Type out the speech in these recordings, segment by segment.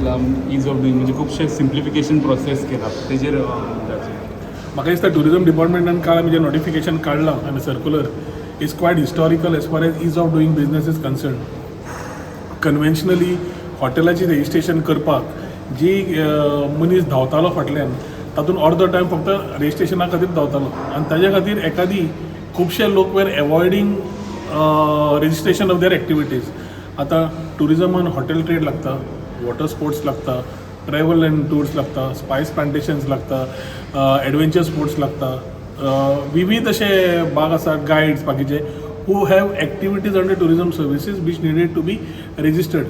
दिला is of doing म्हणजे खुबशे सिम्प्लिफिकेशन प्रोसेस केला तेजेर म्हाका दिसता टुरिजम डिपार्टमेंटान काल आमी जें नोटिफिकेशन काडलां आनी circular is quite historical as far as ease of doing business is concern. Conventionally हॉटेलाची रेजिस्ट्रेशन करपाक जी मनीस धांवतालो फाटल्यान तातूंत अर्दो टायम फक्त रेजिस्ट्रेशना खातीर धांवतालो आनी ताज्या खातीर एकादी खुबशे लोक वेर avoiding registration of their activities. आतां टुरिजमान हॉटेल ट्रेड लागता, वॉटर स्पोर्ट्स लागता, ट्रॅव्हल अँड टूर्स लागता, स्पायस प्लांटेशन्स लागता, एडवेंचर स्पोर्ट्स लागता, विविध असे भाग आसात गायड्स बाकीचे who have activities under tourism services which needed to be registered.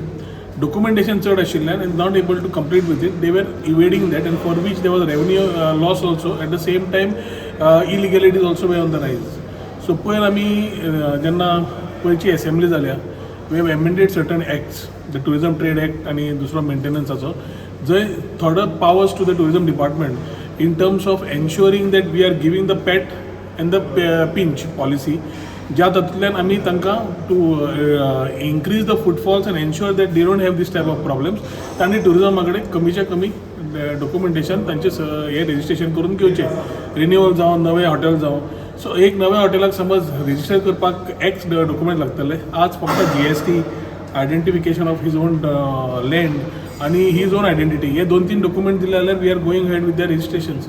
Documentation चड आशिल्ल्यान and not able to complete with it they were evading that and for which they was revenue loss also at the same time illegalities also way on the rise. So पयर आमी जेन्ना पयरची assembly जाल्या we have amended certain acts the tourism trade act आनी दुसरो मेंटेनन्साचो जंय थोडो powers to the tourism department in terms of ensuring that we are giving the pet and the pinch policy ज्या तातूंतल्यान आमी तांकां to increase the footfalls and ensure that they don't have these type of problems तांणी टुरिजमा कडेन कमीच्या कमी documentation तांचे हे रेजिस्ट्रेशन करून घेवचें. रिन्युअल जावं नवें हॉटेल जावं. सो एक नव्या हॉटेलाक समज रेजिस्टर करपाक एक्स डॉक्युमेंट लागतले. आज फक्त GST, identification of his own land आणि हीज ओन आयडेंटिटी हे 2-3 डॉक्युमेंट दिले जाल्यार we are going head with their registrations.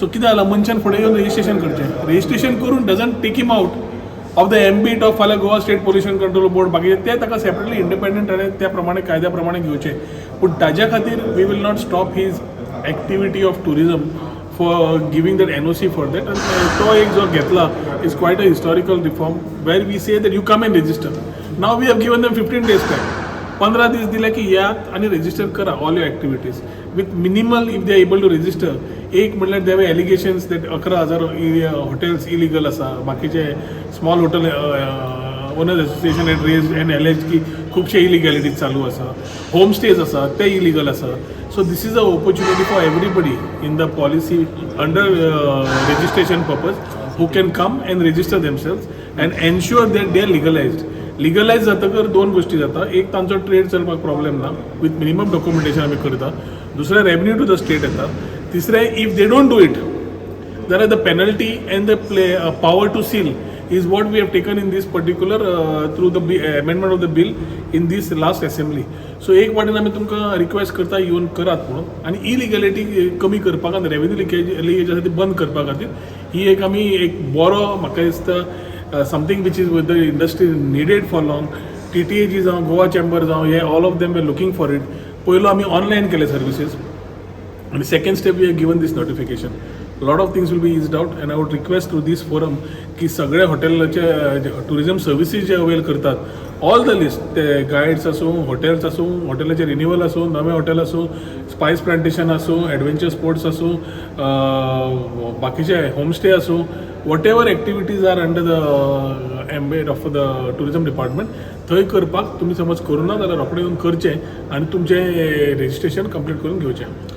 So कितें जालां मनशान फुडें येवन रेजिस्ट्रेशन करचें. रेजिस्ट्रेशन करून doesn't take him out of the ambit of फाल्यां Goa state pollution control board बाकीचे ते ताका सेपरेटली इंडिपेंडंट आनी त्या प्रमाणे कायद्या प्रमाणे घेवचे. पूण ताज्या खातीर we will not stop his activity of tourism for giving that NOC for that. तो एक जो घेतला is quite a historical reform where we say that you come and register. Now we have given them 15 days time. 15 days दिले की यात आणि register करा all your activities with minimal if they are able to register. एक म्हणल्यार they have allegations that 11,000 hotels illegal आसा. बाकीचे small hotel owners association at large and allege की खुबशे इलिगॅलिटीज चालू आसा. होम स्टेज आसा ते इलिगल आसा. So this is a opportunity for everybody in the policy under registration purpose who can come and register themselves and ensure that they are legalised. Legalise जातकर 2 गोष्टी जाता. एक तांचो ट्रेड चलपाक प्रॉब्लेम ना विथ मिनिमम डॉक्युमेंटेशन आमी करता. दुसरें रेवन्यू टू द स्टेट येता. तिसरें if they don't do it जाल्यार the penalty and the power to seal is what we have taken in this particular through the amendment of the bill in this last assembly. So एक वाटेन आमी तुमकां request करता येवन करात म्हणून आनी इलिगॅलिटी कमी करपाक आनी रेवन्यू लिकेज आसा ती बंद करपा खातीर ही एक आमी एक बरो म्हाका दिसता something which is with the industry needed for long. TTAG जावं गोवा चेंबर जावं हे all of them we looking for it. पयलो आमी ऑनलायन केले सर्विसीस आनी second step we have given this notification. Lot of things will be eased out and I would request through this forum की सगळे हॉटेलाचे tourism services जे avail करतात all the list ते गायड्स आसूं, हॉटेल्स आसूं, हॉटेलाचे रिन्युअल आसूं, नवे हॉटेल आसूं, स्पायस प्लांटेशन आसूं, एडवेंचर स्पोर्ट्स आसूं, बाकीचे होमस्टे आसूं, whatever activities are under the ambit of the tourism department थंय करपाक तुमी समज करूना जाल्यार रोखडें येवन करचें आनी तुमचें रेजिस्ट्रेशन कंप्लीट करून घेवचें.